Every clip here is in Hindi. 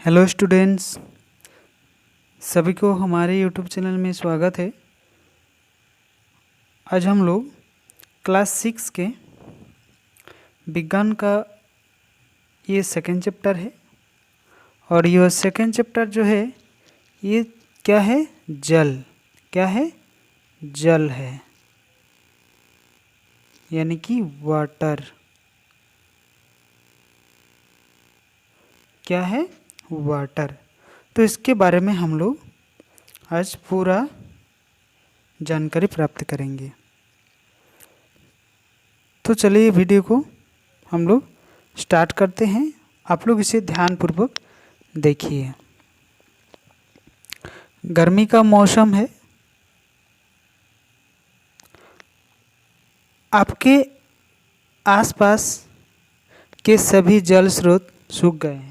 हेलो स्टूडेंट्स, सभी को हमारे यूट्यूब चैनल में स्वागत है। आज हम लोग क्लास 6 के विज्ञान का ये सेकंड चैप्टर है और ये सेकंड चैप्टर जो है ये क्या है? जल। क्या है? जल है, यानी कि वाटर। क्या है? वाटर। तो इसके बारे में हम लोग आज पूरा जानकारी प्राप्त करेंगे। तो चलिए वीडियो को हम लोग स्टार्ट करते हैं। आप लोग इसे ध्यानपूर्वक देखिए। गर्मी का मौसम है। आपके आसपास के सभी जल स्रोत सूख गए हैं।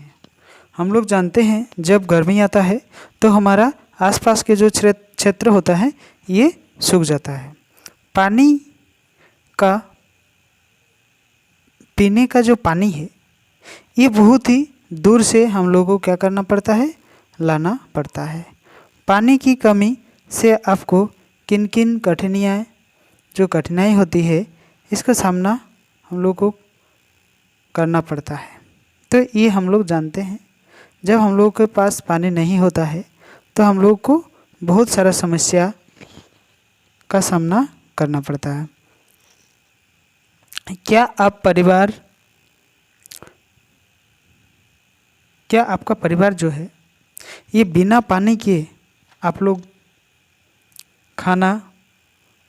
हम लोग जानते हैं जब गर्मी आता है तो हमारा आसपास के जो क्षेत्र होता है ये सूख जाता है। पानी का पीने का जो पानी है ये बहुत ही दूर से हम लोगों को क्या करना पड़ता है? लाना पड़ता है। पानी की कमी से आपको किन किन कठिनाई होती है इसका सामना हम लोग को करना पड़ता है। तो ये हम लोग जानते हैं। जब हम लोग के पास पानी नहीं होता है तो हम लोग को बहुत सारा समस्या का सामना करना पड़ता है। क्या आपका परिवार जो है ये बिना पानी के आप लोग खाना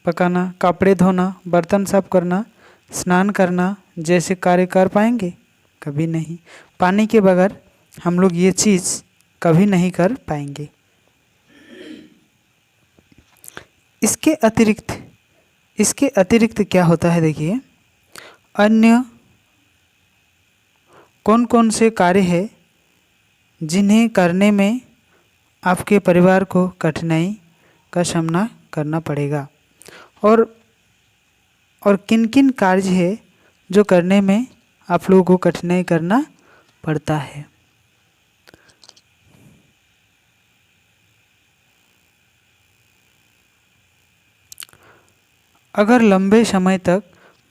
पकाना, कपड़े धोना, बर्तन साफ करना, स्नान करना जैसे कार्य कर पाएंगे? कभी नहीं। पानी के बगैर हम लोग ये चीज़ कभी नहीं कर पाएंगे। इसके अतिरिक्त क्या होता है? देखिए, अन्य कौन कौन से कार्य हैं जिन्हें करने में आपके परिवार को कठिनाई का सामना करना पड़ेगा और किन किन कार्य है जो करने में आप लोगों को कठिनाई करना पड़ता है। अगर लंबे समय तक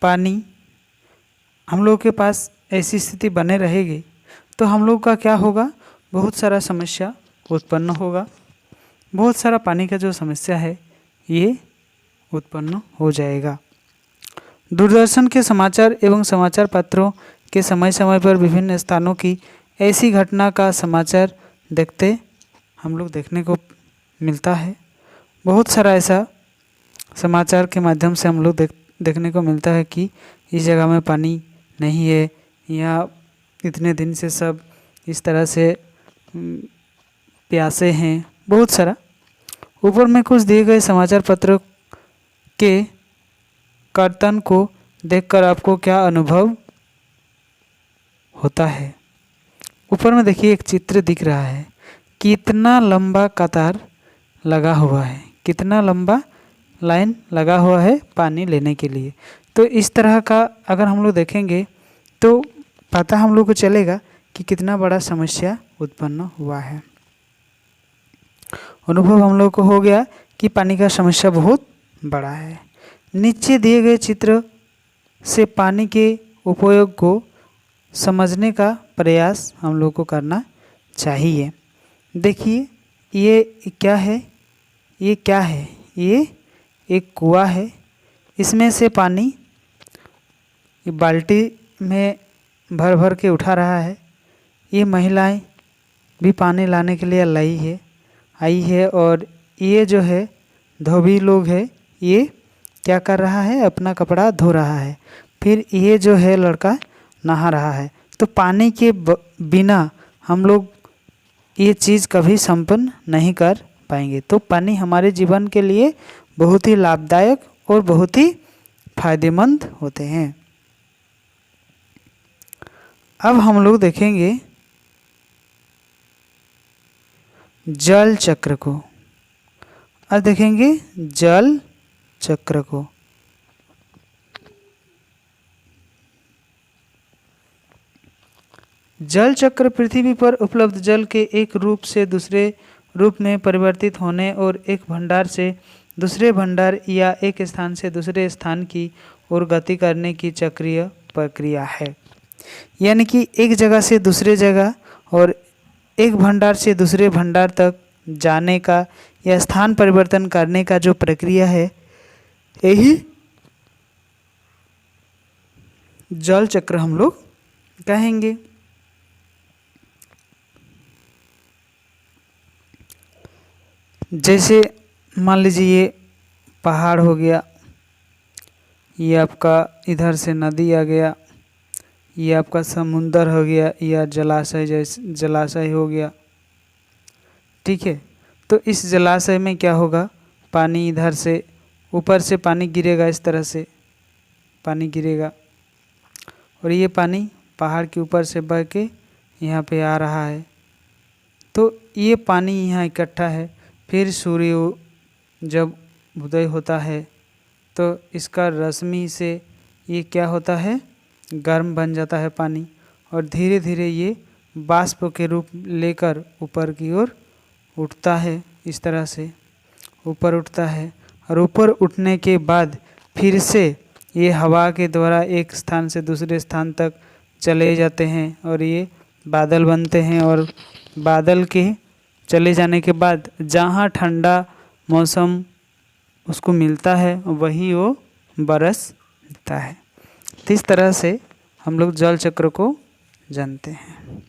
पानी हम लोग के पास ऐसी स्थिति बने रहेगी तो हम लोग का क्या होगा? बहुत सारा समस्या उत्पन्न होगा। बहुत सारा पानी का जो समस्या है ये उत्पन्न हो जाएगा। दूरदर्शन के समाचार एवं समाचार पत्रों के समय समय पर विभिन्न स्थानों की ऐसी घटना का समाचार हम लोग देखने को मिलता है। बहुत सारा ऐसा समाचार के माध्यम से हम लोग देखने को मिलता है कि इस जगह में पानी नहीं है, यहाँ इतने दिन से सब इस तरह से प्यासे हैं। बहुत सारा ऊपर में कुछ दिए गए समाचार पत्र के कर्तन को देखकर आपको क्या अनुभव होता है? ऊपर में देखिए एक चित्र दिख रहा है। कितना लंबा कतार लगा हुआ है, कितना लंबा लाइन लगा हुआ है पानी लेने के लिए। तो इस तरह का अगर हम लोग देखेंगे तो पता हम लोग को चलेगा कि कितना बड़ा समस्या उत्पन्न हुआ है। अनुभव हम लोग को हो गया कि पानी का समस्या बहुत बड़ा है। नीचे दिए गए चित्र से पानी के उपयोग को समझने का प्रयास हम लोग को करना चाहिए। देखिए ये क्या है? ये एक कुआं है। इसमें से पानी बाल्टी में भर भर के उठा रहा है। ये महिलाएं भी पानी लाने के लिए आई है और ये जो है धोबी लोग है ये क्या कर रहा है? अपना कपड़ा धो रहा है। फिर ये जो है लड़का नहा रहा है। तो पानी के बिना हम लोग ये चीज़ कभी संपन्न नहीं कर पाएंगे। तो पानी हमारे जीवन के लिए बहुत ही लाभदायक और बहुत ही फायदेमंद होते हैं। अब हम लोग देखेंगे जल चक्र को। अब देखेंगे जल चक्र को। जल चक्र पृथ्वी पर उपलब्ध जल के एक रूप से दूसरे रूप में परिवर्तित होने और एक भंडार से दूसरे भंडार या एक स्थान से दूसरे स्थान की ओर गति करने की चक्रीय प्रक्रिया है। यानी कि एक जगह से दूसरे जगह और एक भंडार से दूसरे भंडार तक जाने का या स्थान परिवर्तन करने का जो प्रक्रिया है, यही जल चक्र हम लोग कहेंगे। जैसे मान लीजिए ये पहाड़ हो गया, ये आपका इधर से नदी आ गया, ये आपका समुंदर हो गया या जलाशय, जैसे जलाशय हो गया, ठीक है। तो इस जलाशय में क्या होगा, पानी इधर से ऊपर से पानी गिरेगा, इस तरह से पानी गिरेगा और ये पानी पहाड़ के ऊपर से बह के यहाँ पे आ रहा है। तो ये पानी यहाँ इकट्ठा है, फिर सूर्य जब उदय होता है तो इसका रश्मि से ये क्या होता है, गर्म बन जाता है पानी और धीरे धीरे ये बाष्प के रूप लेकर ऊपर की ओर उठता है। इस तरह से ऊपर उठता है और ऊपर उठने के बाद फिर से ये हवा के द्वारा एक स्थान से दूसरे स्थान तक चले जाते हैं और ये बादल बनते हैं। और बादल के चले जाने के बाद जहाँ ठंडा मौसम उसको मिलता है वही वो बरसता है। तो इस तरह से हम लोग जल चक्र को जानते हैं।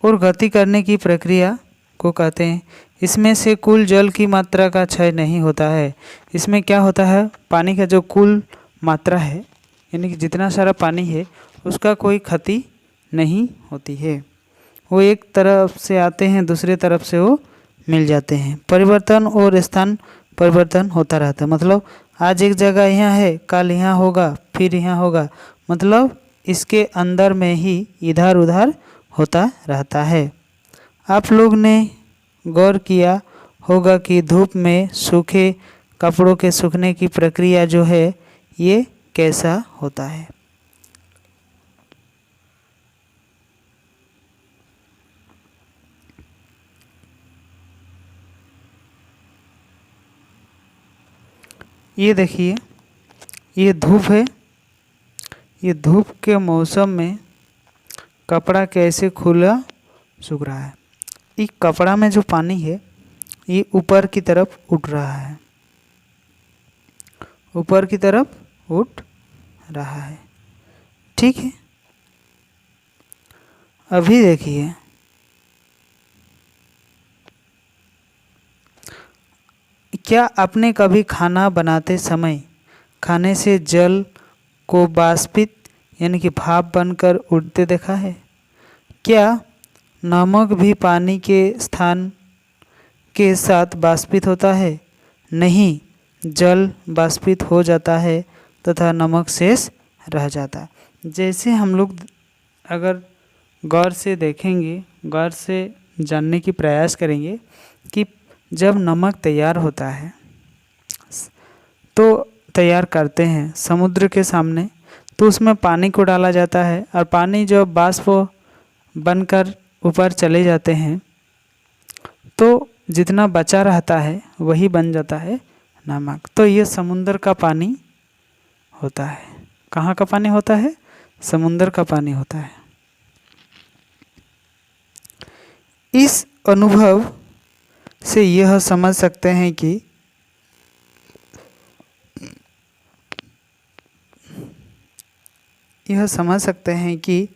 और गति करने की प्रक्रिया को कहते हैं। इसमें से कुल जल की मात्रा का क्षय नहीं होता है। इसमें क्या होता है, पानी का जो कुल मात्रा है, यानी कि जितना सारा पानी है उसका कोई क्षति नहीं होती है। वो एक तरफ से आते हैं, दूसरे तरफ से वो मिल जाते हैं। परिवर्तन और स्थान परिवर्तन होता रहता है। मतलब आज एक जगह यहाँ है, कल यहाँ होगा, फिर यहाँ होगा। मतलब इसके अंदर में ही इधर उधर होता रहता है। आप लोग ने गौर किया होगा कि धूप में सूखे कपड़ों के सूखने की प्रक्रिया जो है ये कैसा होता है। ये देखिए, ये धूप है। ये धूप के मौसम में कपड़ा कैसे खुला सूख रहा है। ये कपड़ा में जो पानी है ये ऊपर की तरफ उठ रहा है, ऊपर की तरफ उठ रहा है, ठीक है। अभी देखिए, क्या आपने कभी खाना बनाते समय खाने से जल को वाष्पित यानी कि भाप बनकर उड़ते देखा है? क्या नमक भी पानी के स्थान के साथ वाष्पित होता है? नहीं, जल वाष्पित हो जाता है तथा नमक शेष रह जाता है। जैसे हम लोग अगर गौर से देखेंगे, गौर से जानने की प्रयास करेंगे कि जब नमक तैयार होता है तो तैयार करते हैं समुद्र के सामने, तो उसमें पानी को डाला जाता है और पानी जब वाष्प बनकर ऊपर चले जाते हैं तो जितना बचा रहता है वही बन जाता है नमक। तो ये समुद्र का पानी होता है। कहाँ का पानी होता है? समुद्र का पानी होता है। इस अनुभव से यह समझ सकते हैं कि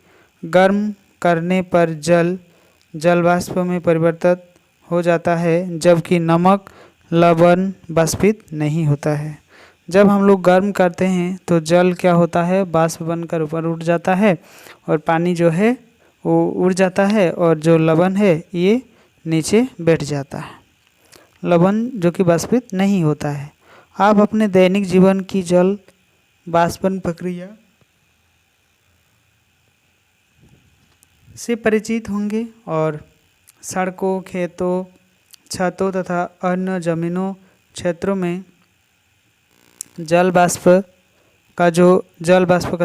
गर्म करने पर जल वाष्प में परिवर्तित हो जाता है, जबकि नमक लवण वाष्पित नहीं होता है। जब हम लोग गर्म करते हैं तो जल क्या होता है, वाष्प बनकर ऊपर उठ जाता है और पानी जो है वो उड़ जाता है और जो लवण है ये नीचे बैठ जाता है, लवण जो कि वाष्पित नहीं होता है। आप अपने दैनिक जीवन की जल वाष्पन प्रक्रिया से परिचित होंगे और सड़कों, खेतों, छतों तथा अन्य जमीनों क्षेत्रों में जल बाष्प का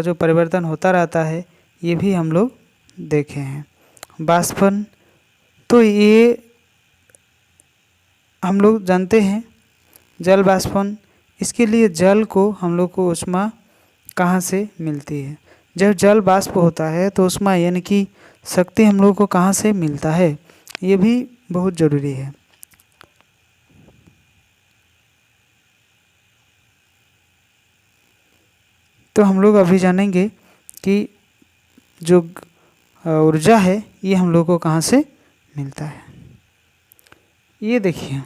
जो परिवर्तन होता रहता है, ये भी हम लोग देखे हैं। बाष्पन, तो ये हम लोग जानते हैं जल बाष्पन, इसके लिए जल को हम लोग को ऊष्मा कहाँ से मिलती है। जब जल बाष्प होता है तो ऊष्मा यानी कि शक्ति हम लोग को कहाँ से मिलता है, ये भी बहुत ज़रूरी है। तो हम लोग अभी जानेंगे कि जो ऊर्जा है ये हम लोग को कहाँ से मिलता है। ये देखिए,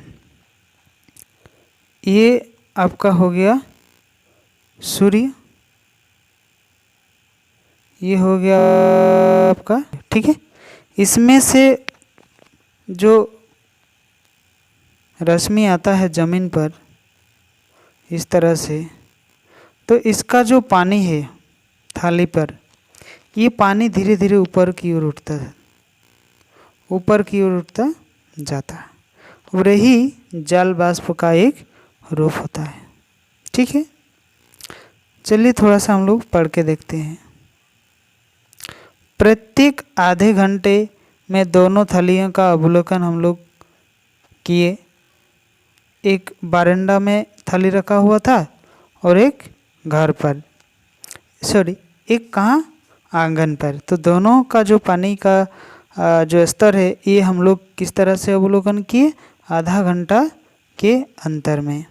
ये आपका हो गया सूर्य, ये हो गया आपका, ठीक है। इसमें से जो रश्मि आता है ज़मीन पर इस तरह से, तो इसका जो पानी है थाली पर, ये पानी धीरे धीरे ऊपर की ओर उठता है, ऊपर की ओर उठता जाता है, और यही जल बाष्प का एक रूप होता है, ठीक है। चलिए थोड़ा सा हम लोग पढ़ के देखते हैं। प्रत्येक आधे घंटे में दोनों थलियों का अवलोकन हम लोग किए। एक बारंडा में थली रखा हुआ था और एक घर पर, एक कहाँ, आंगन पर। तो दोनों का जो पानी का जो स्तर है ये हम लोग किस तरह से अवलोकन किए, आधा घंटा के अंतर में।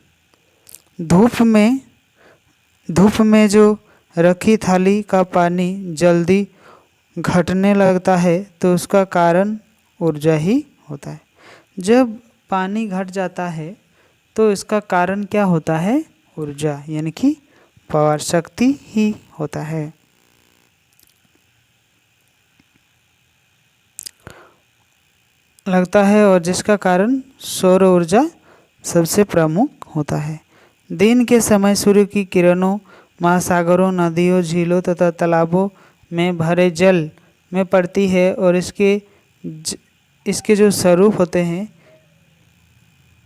धूप में जो रखी थाली का पानी जल्दी घटने लगता है तो उसका कारण ऊर्जा ही होता है। जब पानी घट जाता है तो इसका कारण क्या होता है, ऊर्जा यानी कि पावर, शक्ति ही होता है। लगता है और जिसका कारण सौर ऊर्जा सबसे प्रमुख होता है। दिन के समय सूर्य की किरणों महासागरों, नदियों, झीलों तथा तालाबों में भरे जल में पड़ती है और इसके जो स्वरूप होते हैं,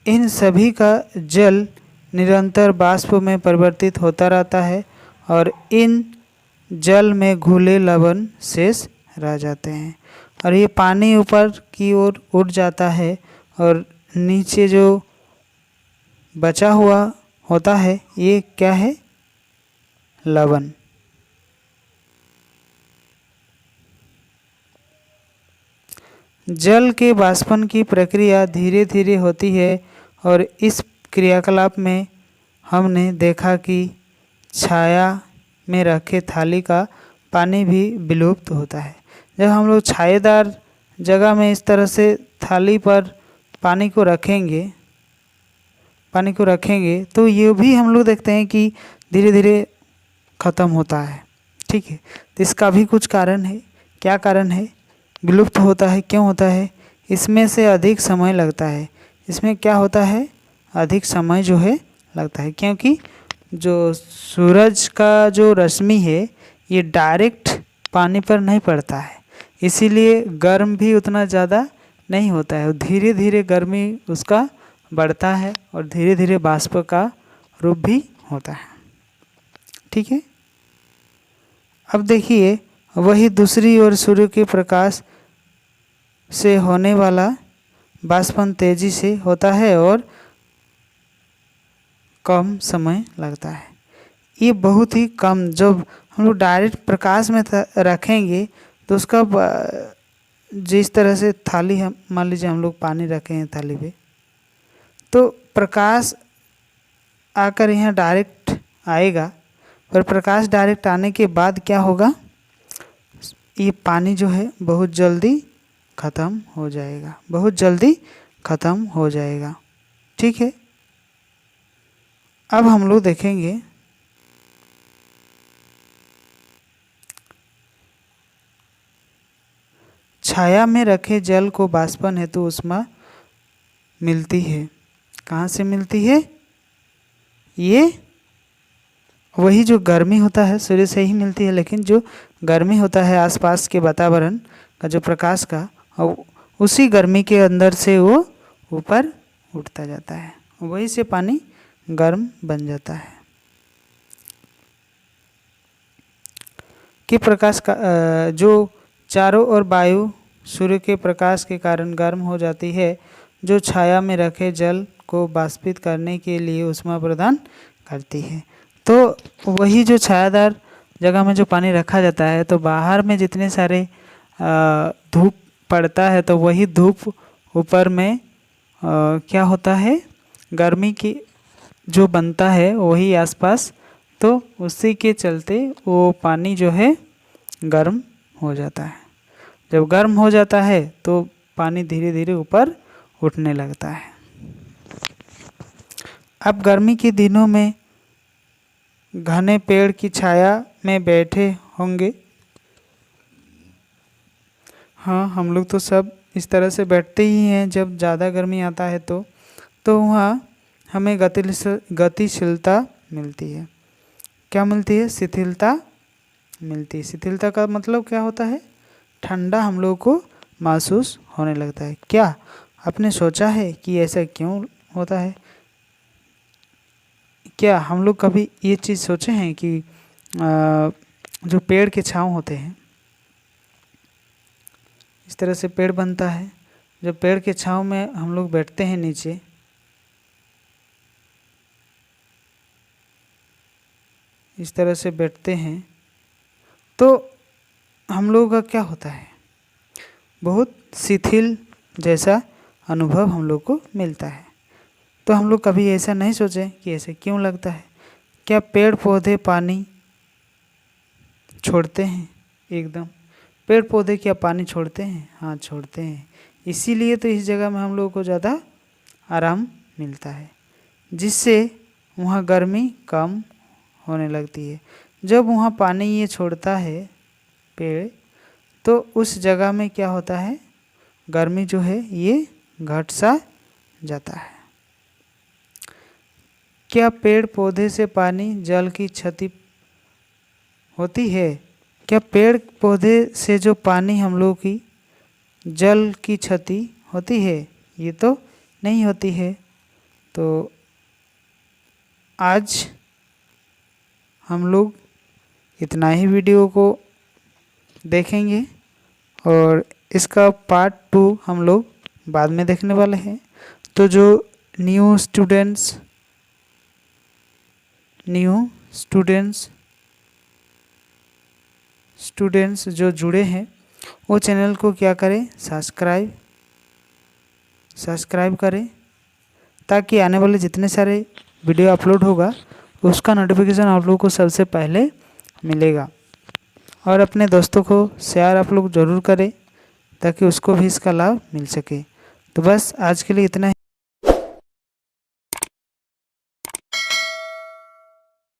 इन सभी का जल निरंतर बाष्प में परिवर्तित होता रहता है और इन जल में घुले लवण शेष रह जाते हैं और ये पानी ऊपर की ओर उठ जाता है और नीचे जो बचा हुआ होता है ये क्या है, लवण। जल के बाष्पन की प्रक्रिया धीरे धीरे होती है और इस क्रियाकलाप में हमने देखा कि छाया में रखे थाली का पानी भी विलुप्त होता है। जब हम लोग छायेदार जगह में इस तरह से थाली पर पानी को रखेंगे तो ये भी हम लोग देखते हैं कि धीरे धीरे ख़त्म होता है, ठीक है। तो इसका भी कुछ कारण है। क्या कारण है, विलुप्त होता है, क्यों होता है, इसमें से अधिक समय लगता है। इसमें क्या होता है, अधिक समय जो है लगता है, क्योंकि जो सूरज का जो रश्मि है ये डायरेक्ट पानी पर नहीं पड़ता है, इसीलिए गर्म भी उतना ज़्यादा नहीं होता है। धीरे धीरे गर्मी उसका बढ़ता है और धीरे धीरे बाष्प का रूप भी होता है, ठीक है। अब देखिए, वही दूसरी ओर सूर्य के प्रकाश से होने वाला बाष्पन तेजी से होता है और कम समय लगता है। ये बहुत ही कम, जब हम लोग डायरेक्ट प्रकाश में रखेंगे तो उसका जिस तरह से थाली, हम मान लीजिए हम लोग पानी रखे हैं थाली पे, तो प्रकाश आकर यहाँ डायरेक्ट आएगा, पर प्रकाश डायरेक्ट आने के बाद क्या होगा, ये पानी जो है बहुत जल्दी ख़त्म हो जाएगा, बहुत जल्दी ख़त्म हो जाएगा, ठीक है। अब हम लोग देखेंगे छाया में रखे जल को बाष्पन हेतु ऊष्मा मिलती है। कहाँ से मिलती है, ये वही जो गर्मी होता है सूर्य से ही मिलती है, लेकिन जो गर्मी होता है आसपास के वातावरण का जो प्रकाश का, और उसी गर्मी के अंदर से वो ऊपर उठता जाता है, वही से पानी गर्म बन जाता है, के प्रकाश का जो चारों ओर वायु सूर्य के प्रकाश के कारण गर्म हो जाती है, जो छाया में रखे जल को वाष्पित करने के लिए ऊष्मा प्रदान करती है। तो वही जो छायादार जगह में जो पानी रखा जाता है, तो बाहर में जितने सारे धूप पड़ता है, तो वही धूप ऊपर में क्या होता है, गर्मी की जो बनता है वही आसपास, तो उसी के चलते वो पानी जो है गर्म हो जाता है। जब गर्म हो जाता है तो पानी धीरे धीरे ऊपर उठने लगता है। अब गर्मी के दिनों में घने पेड़ की छाया में बैठे होंगे। हाँ, हम लोग तो सब इस तरह से बैठते ही हैं जब ज़्यादा गर्मी आता है तो वहाँ हमें गतिशीलता मिलती है। क्या मिलती है? शिथिलता मिलती है। शिथिलता का मतलब क्या होता है? ठंडा हम लोगों को महसूस होने लगता है। क्या आपने सोचा है कि ऐसा क्यों होता है? क्या हम लोग कभी ये चीज़ सोचे हैं कि जो पेड़ के छांव होते हैं, इस तरह से पेड़ बनता है, जब पेड़ के छांव में हम लोग बैठते हैं नीचे, इस तरह से बैठते हैं, तो हम लोगों का क्या होता है? बहुत शिथिल जैसा अनुभव हम लोग को मिलता है। तो हम लोग कभी ऐसा नहीं सोचे कि ऐसे क्यों लगता है? क्या पेड़ पौधे पानी छोड़ते हैं? एकदम। पेड़ पौधे क्या पानी छोड़ते हैं? हाँ, छोड़ते हैं। इसीलिए तो इस जगह में हम लोगों को ज़्यादा आराम मिलता है, जिससे वहाँ गर्मी कम होने लगती है। जब वहाँ पानी ये छोड़ता है पेड़, तो उस जगह में क्या होता है? गर्मी जो है ये घट सा जाता है। क्या पेड़ पौधे से पानी जल की क्षति होती है? क्या पेड़ पौधे से जो पानी हम लोग की जल की क्षति होती है? ये तो नहीं होती है। तो आज हम लोग इतना ही वीडियो को देखेंगे और इसका पार्ट 2 हम लोग बाद में देखने वाले हैं। तो जो न्यू स्टूडेंट्स जो जुड़े हैं, वो चैनल को क्या करें? सब्सक्राइब करें, ताकि आने वाले जितने सारे वीडियो अपलोड होगा उसका नोटिफिकेशन आप लोगों को सबसे पहले मिलेगा। और अपने दोस्तों को शेयर आप लोग ज़रूर करें, ताकि उसको भी इसका लाभ मिल सके। तो बस आज के लिए इतना ही।